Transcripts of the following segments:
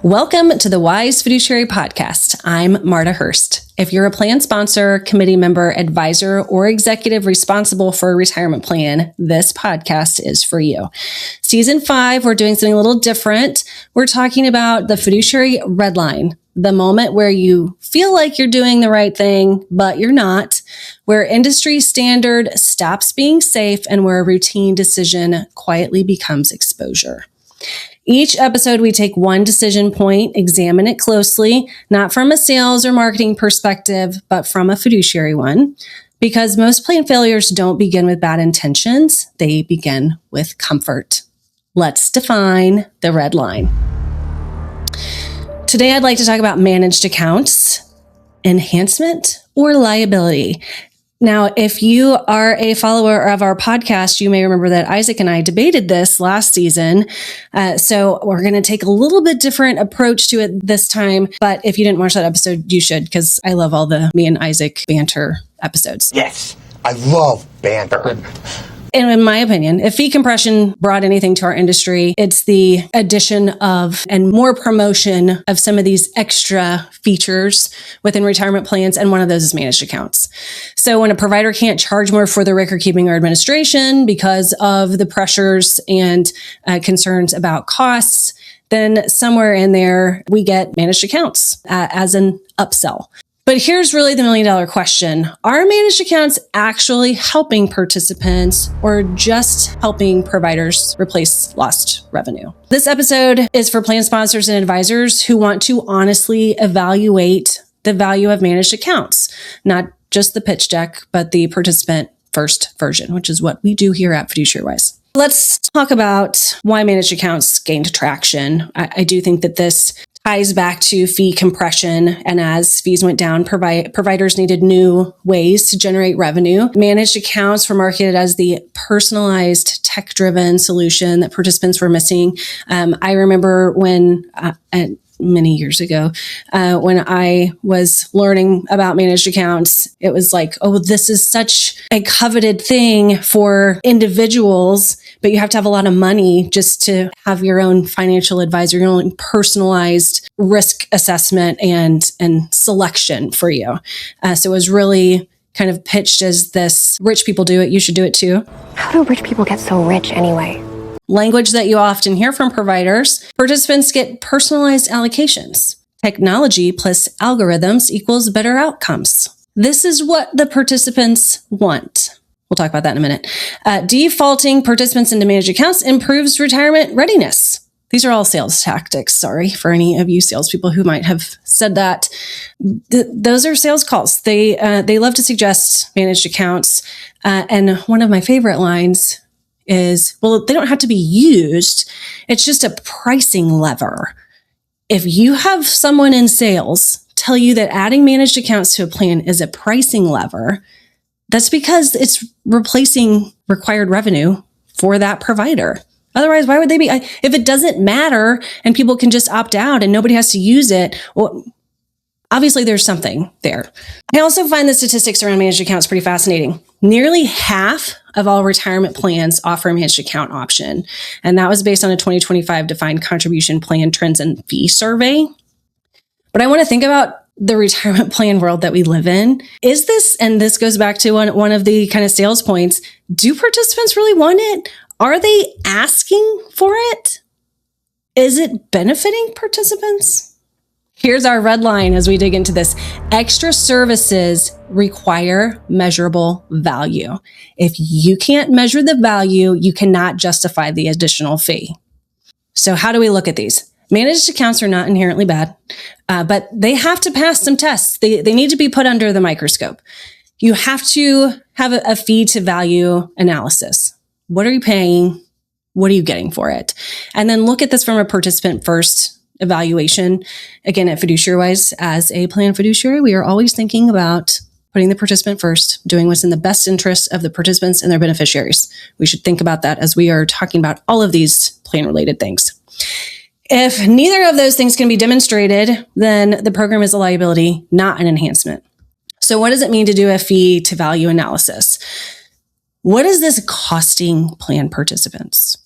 Welcome to the Wise Fiduciary Podcast. I'm Marta Hurst. If you're a plan sponsor, committee member, advisor, or executive responsible for a retirement plan, this podcast is for you. Season 5, we're doing something a little different. We're talking about the Fiduciary Red Line, the moment where you feel like you're doing the right thing, but you're not, where industry standard stops being safe and where a routine decision quietly becomes exposure. Each episode, we take one decision point, examine it closely, not from a sales or marketing perspective, but from a fiduciary one, because most plan failures don't begin with bad intentions. They begin with comfort. Let's define the red line. Today, I'd like to talk about managed accounts, enhancement, or liability. Now, if you are a follower of our podcast, you may remember that Isaac and I debated this last season. So we're going to take a little bit different approach to it this time. But if you didn't watch that episode, you should, because I love all the me and Isaac banter episodes. Yes, I love banter. And in my opinion, if fee compression brought anything to our industry, it's the addition of and more promotion of some of these extra features within retirement plans. And one of those is managed accounts. So when a provider can't charge more for the record keeping or administration because of the pressures and concerns about costs, then somewhere in there, we get managed accounts as an upsell. But here's really the million-dollar question. Are managed accounts actually helping participants or just helping providers replace lost revenue? This episode is for plan sponsors and advisors who want to honestly evaluate the value of managed accounts, not just the pitch deck, but the participant first version, which is what we do here at Fiduciary Wise. Let's talk about why managed accounts gained traction. I do think that this ties back to fee compression. And as fees went down, providers needed new ways to generate revenue. Managed accounts were marketed as the personalized, tech-driven solution that participants were missing. I remember when, many years ago, when I was learning about managed accounts, it was like, oh, this is such a coveted thing for individuals, but you have to have a lot of money just to have your own financial advisor, your own personalized risk assessment and selection for you. So it was really kind of pitched as this, rich people do it, you should do it too. How do rich people get so rich anyway? Language that you often hear from providers, participants get personalized allocations. Technology plus algorithms equals better outcomes. This is what the participants want. We'll talk about that in a minute. Defaulting participants into managed accounts improves retirement readiness. These are all sales tactics. Sorry for any of you salespeople who might have said that. Those are sales calls. They love to suggest managed accounts. And one of my favorite lines is, well, they don't have to be used. It's just a pricing lever. If you have someone in sales tell you that adding managed accounts to a plan is a pricing lever, that's because it's replacing required revenue for that provider. Otherwise, why would they be? If it doesn't matter and people can just opt out and nobody has to use it, well, obviously there's something there. I also find the statistics around managed accounts pretty fascinating. Nearly half of all retirement plans offer a managed account option. And that was based on a 2025 defined contribution plan trends and fee survey. But I want to think about the retirement plan world that we live in. Is this, and this goes back to one of the kind of sales points, do participants really want it? Are they asking for it? Is it benefiting participants? Here's our red line as we dig into this. Extra services require measurable value. If you can't measure the value, you cannot justify the additional fee. So how do we look at these? Managed accounts are not inherently bad, but they have to pass some tests. They need to be put under the microscope. You have to have a fee to value analysis. What are you paying? What are you getting for it? And then look at this from a participant first evaluation. Again, at Fiduciary Wise, as a plan fiduciary, we are always thinking about putting the participant first, doing what's in the best interest of the participants and their beneficiaries. We should think about that as we are talking about all of these plan-related things. If neither of those things can be demonstrated, then the program is a liability, not an enhancement. So what does it mean to do a fee to value analysis? What is this costing plan participants?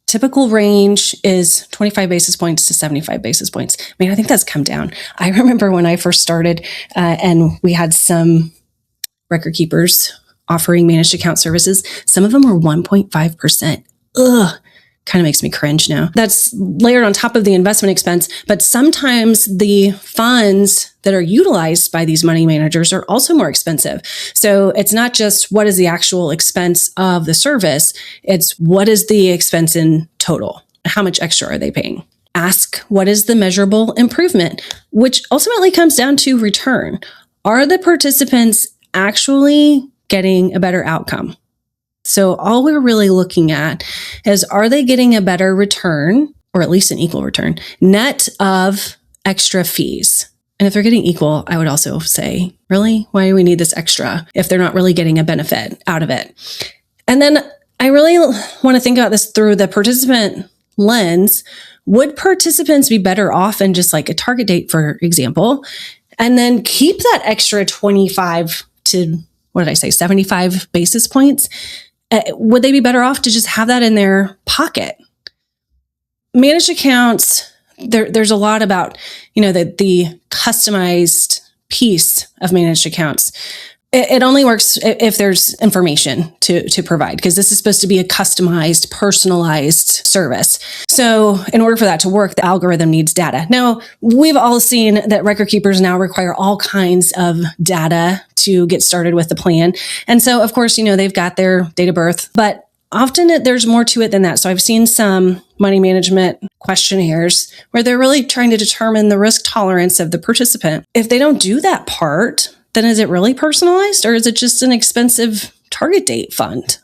Typical range is 25 basis points to 75 basis points. I mean, I think that's come down. I remember when I first started and we had some record keepers offering managed account services. Some of them were 1.5%. Ugh. Kind of makes me cringe now. That's layered on top of the investment expense, but sometimes the funds that are utilized by these money managers are also more expensive. So it's not just what is the actual expense of the service, it's what is the expense in total? How much extra are they paying? Ask what is the measurable improvement, which ultimately comes down to return. Are the participants actually getting a better outcome? So all we're really looking at is, are they getting a better return, or at least an equal return, net of extra fees? And if they're getting equal, I would also say, really, why do we need this extra if they're not really getting a benefit out of it? And then I really want to think about this through the participant lens. Would participants be better off in just like a target date, for example, and then keep that extra 25 to, 75 basis points? Would they be better off to just have that in their pocket? Managed accounts, there's a lot about, the customized piece of managed accounts. It only works if there's information to provide, because this is supposed to be a customized, personalized service. So in order for that to work, the algorithm needs data. Now, we've all seen that record keepers now require all kinds of data to get started with the plan. And so, of course, they've got their date of birth, but often there's more to it than that. So I've seen some money management questionnaires where they're really trying to determine the risk tolerance of the participant. If they don't do that part, then is it really personalized, or is it just an expensive target date fund?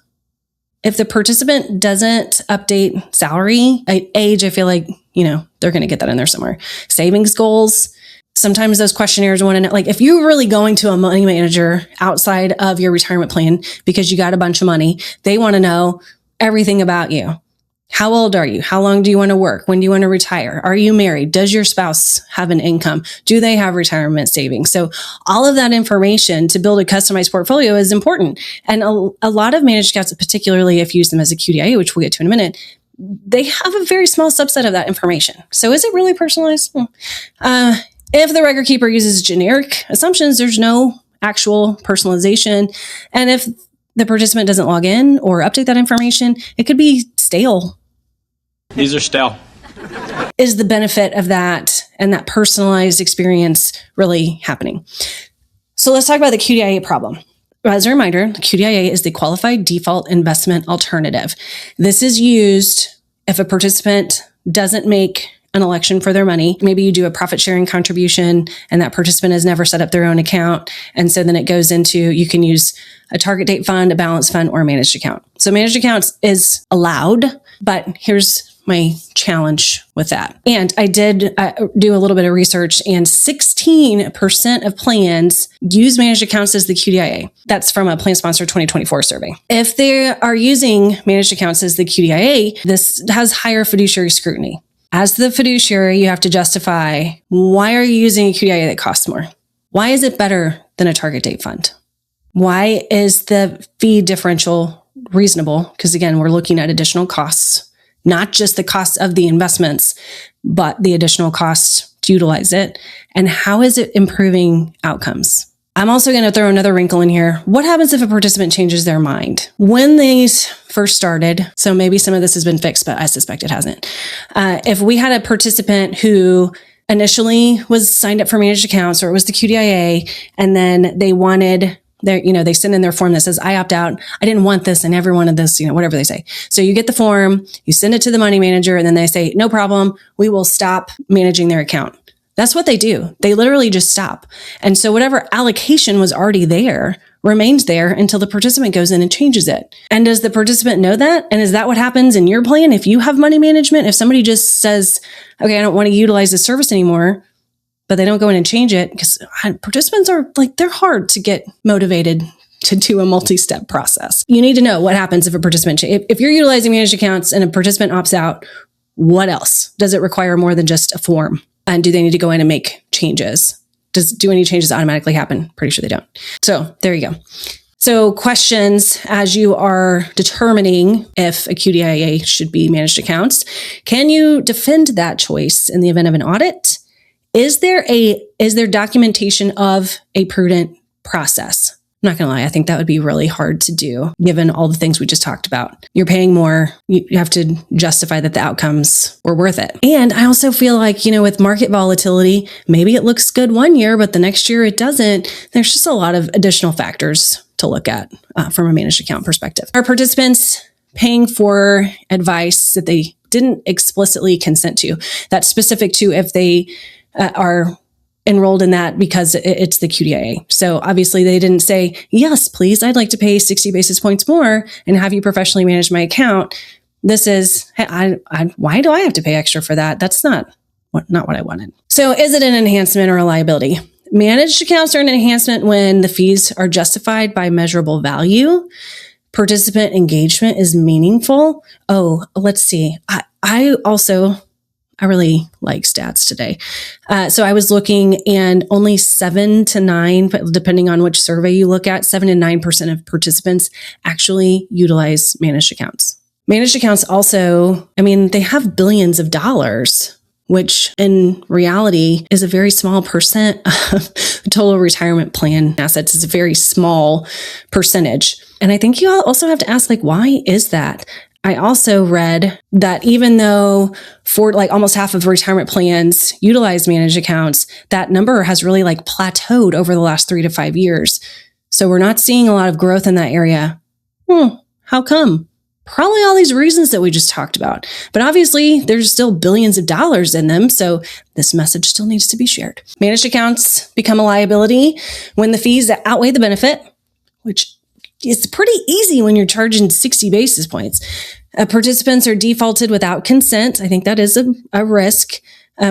If the participant doesn't update salary, age, I feel like, they're going to get that in there somewhere. Savings goals. Sometimes those questionnaires want to know, like, if you're really going to a money manager outside of your retirement plan because you got a bunch of money, they want to know everything about you. How old are you? How long do you want to work? When do you want to retire? Are you married? Does your spouse have an income? Do they have retirement savings? So all of that information to build a customized portfolio is important. And a lot of managed accounts, particularly if you use them as a QDIA, which we'll get to in a minute, they have a very small subset of that information. So is it really personalized? If the record keeper uses generic assumptions, there's no actual personalization. And if the participant doesn't log in or update that information, it could be stale. These are stale. Is the benefit of that and that personalized experience really happening? So let's talk about the QDIA problem. As a reminder, the QDIA is the Qualified Default Investment Alternative. This is used if a participant doesn't make an election for their money. Maybe you do a profit sharing contribution and that participant has never set up their own account. And so then it goes into, you can use a target date fund, a balance fund, or a managed account. So managed accounts is allowed, but here's my challenge with that. And I did do a little bit of research, and 16% of plans use managed accounts as the QDIA. That's from a Plan Sponsor 2024 survey. If they are using managed accounts as the QDIA, this has higher fiduciary scrutiny. As the fiduciary, you have to justify, why are you using a QDIA that costs more? Why is it better than a target date fund? Why is the fee differential reasonable? Because again, we're looking at additional costs, not just the cost of the investments, but the additional cost to utilize it. And how is it improving outcomes? I'm also going to throw another wrinkle in here. What happens if a participant changes their mind? When these first started, so maybe some of this has been fixed, but I suspect it hasn't. If we had a participant who initially was signed up for managed accounts, or it was the QDIA, and then they wanted they send in their form that says, I opt out. I didn't want this. I never wanted this, whatever they say. So you get the form, you send it to the money manager, and then they say, no problem. We will stop managing their account. That's what they do. They literally just stop. And so whatever allocation was already there remains there until the participant goes in and changes it. And does the participant know that? And is that what happens in your plan? If you have money management, if somebody just says, okay, I don't want to utilize this service anymore, but they don't go in and change it, because participants are they're hard to get motivated to do a multi-step process. You need to know what happens if a participant, if you're utilizing managed accounts and a participant opts out, what else? Does it require more than just a form? And do they need to go in and make changes? Do any changes automatically happen? Pretty sure they don't. So there you go. So questions as you are determining if a QDIA should be managed accounts. Can you defend that choice in the event of an audit? Is there documentation of a prudent process? I'm not going to lie. I think that would be really hard to do given all the things we just talked about. You're paying more. You have to justify that the outcomes were worth it. And I also feel like, with market volatility, maybe it looks good one year, but the next year it doesn't. There's just a lot of additional factors to look at from a managed account perspective. Are participants paying for advice that they didn't explicitly consent to? That's specific to if they are enrolled in that because it's the QDIA. So obviously they didn't say, yes, please, I'd like to pay 60 basis points more and have you professionally manage my account. This is, hey, why do I have to pay extra for that? That's not what I wanted. So is it an enhancement or a liability? Managed accounts are an enhancement when the fees are justified by measurable value. Participant engagement is meaningful. Oh, let's see. I really like stats today. So I was looking and only 7 to 9, depending on which survey you look at, 7 to 9% of participants actually utilize managed accounts. Managed accounts also, they have billions of dollars, which in reality is a very small percent of total retirement plan assets. It's a very small percentage. And I think you also have to ask, why is that? I also read that even though for almost half of retirement plans utilize managed accounts, that number has really plateaued over the last 3 to 5 years. So we're not seeing a lot of growth in that area. How come? Probably all these reasons that we just talked about. But obviously there's still billions of dollars in them. So this message still needs to be shared. Managed accounts become a liability when the fees outweigh the benefit, which it's pretty easy when you're charging 60 basis points. Participants are defaulted without consent. I think that is a risk.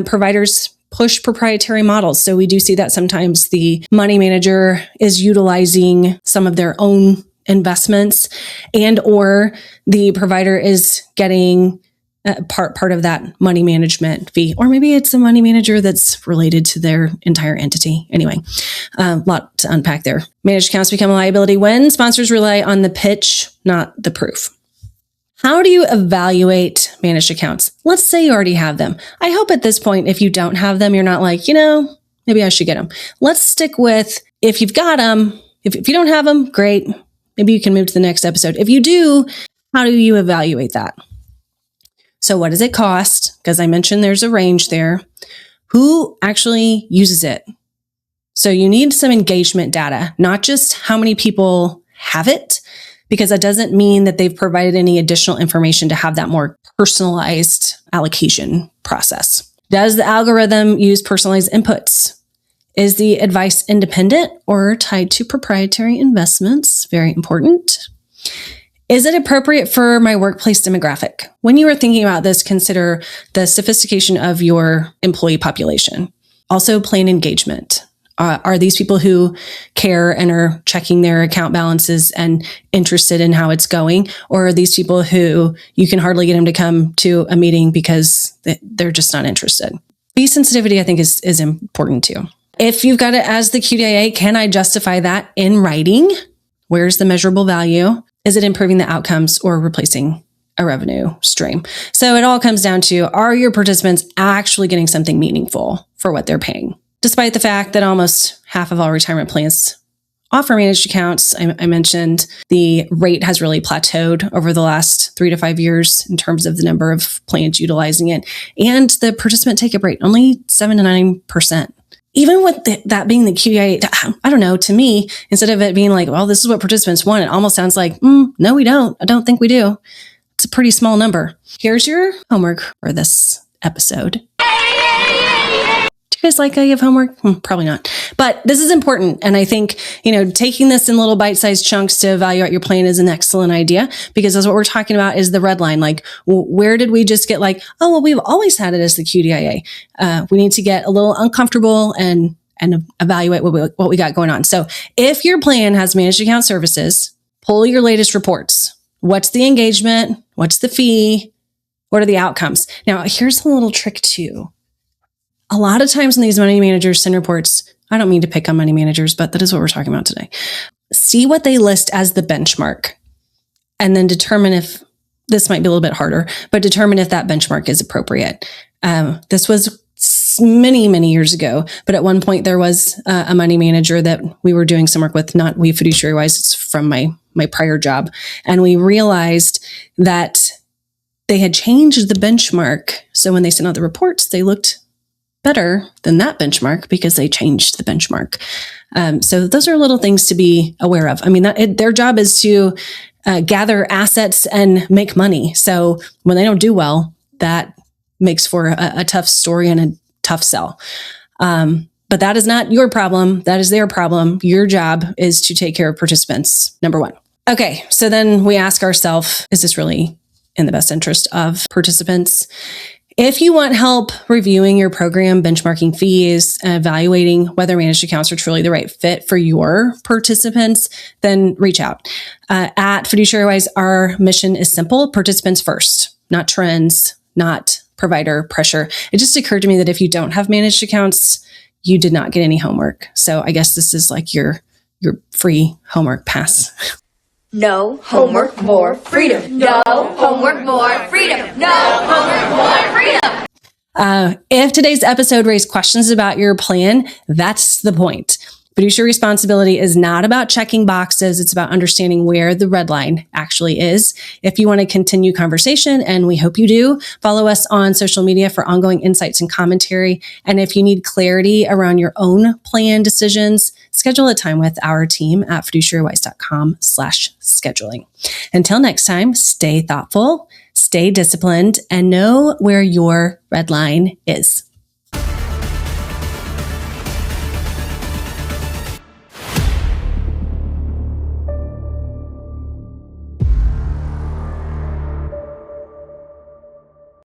Providers push proprietary models. So we do see that sometimes the money manager is utilizing some of their own investments and or the provider is getting part of that money management fee, or maybe it's a money manager that's related to their entire entity. Anyway, a lot to unpack there. Managed accounts become a liability when sponsors rely on the pitch, not the proof. How do you evaluate managed accounts? Let's say you already have them. I hope at this point, if you don't have them, you're not maybe I should get them. Let's stick with if you've got them. If you don't have them, great. Maybe you can move to the next episode. If you do, how do you evaluate that? So what does it cost? Because I mentioned there's a range there. Who actually uses it? So you need some engagement data, not just how many people have it, because that doesn't mean that they've provided any additional information to have that more personalized allocation process. Does the algorithm use personalized inputs? Is the advice independent or tied to proprietary investments? Very important. Is it appropriate for my workplace demographic? When you are thinking about this, consider the sophistication of your employee population. Also, plan engagement. Are these people who care and are checking their account balances and interested in how it's going? Or are these people who you can hardly get them to come to a meeting because they're just not interested? Fee sensitivity, I think, is important too. If you've got it as the QDIA, can I justify that in writing? Where's the measurable value? Is it improving the outcomes or replacing a revenue stream? So it all comes down to, are your participants actually getting something meaningful for what they're paying? Despite the fact that almost half of all retirement plans offer managed accounts, I mentioned the rate has really plateaued over the last 3 to 5 years in terms of the number of plans utilizing it. And the participant take-up rate, only 7 to 9%. Even with that being the QDIA, I don't know, to me, instead of it being well, this is what participants want, it almost sounds like, no, we don't. I don't think we do. It's a pretty small number. Here's your homework for this episode. Do you guys like I give homework? Probably not. But this is important. And I think, taking this in little bite-sized chunks to evaluate your plan is an excellent idea, because that's what we're talking about is the red line. Where did we just get we've always had it as the QDIA. We need to get a little uncomfortable and evaluate what we got going on. So if your plan has managed account services, pull your latest reports. What's the engagement? What's the fee? What are the outcomes? Now, here's a little trick too. A lot of times when these money managers send reports, I don't mean to pick on money managers, but that is what we're talking about today. see what they list as the benchmark, and then determine if, this might be a little bit harder, but determine if that benchmark is appropriate. This was many, many years ago, but at one point there was a money manager that we were doing some work with, not we Fiduciary Wise, it's from my prior job. And we realized that they had changed the benchmark. So when they sent out the reports, they looked better than that benchmark because they changed the benchmark. So those are little things to be aware of. I mean, their job is to gather assets and make money. So when they don't do well, that makes for a tough story and a tough sell. But that is not your problem. That is their problem. Your job is to take care of participants, number one. Okay, so then we ask ourselves, is this really in the best interest of participants? If you want help reviewing your program, benchmarking fees, evaluating whether managed accounts are truly the right fit for your participants, then reach out. At Fiduciary Wise, our mission is simple: participants first, not trends, not provider pressure. It just occurred to me that if you don't have managed accounts, you did not get any homework. So I guess this is like your free homework pass. No homework, more freedom. No homework, more freedom. No homework, more freedom. If today's episode raised questions about your plan, that's the point. Fiduciary responsibility is not about checking boxes. It's about understanding where the red line actually is. If you want to continue conversation, and we hope you do, follow us on social media for ongoing insights and commentary. And if you need clarity around your own plan decisions, schedule a time with our team at fiduciarywise.com/scheduling. Until next time, stay thoughtful, stay disciplined, and know where your red line is.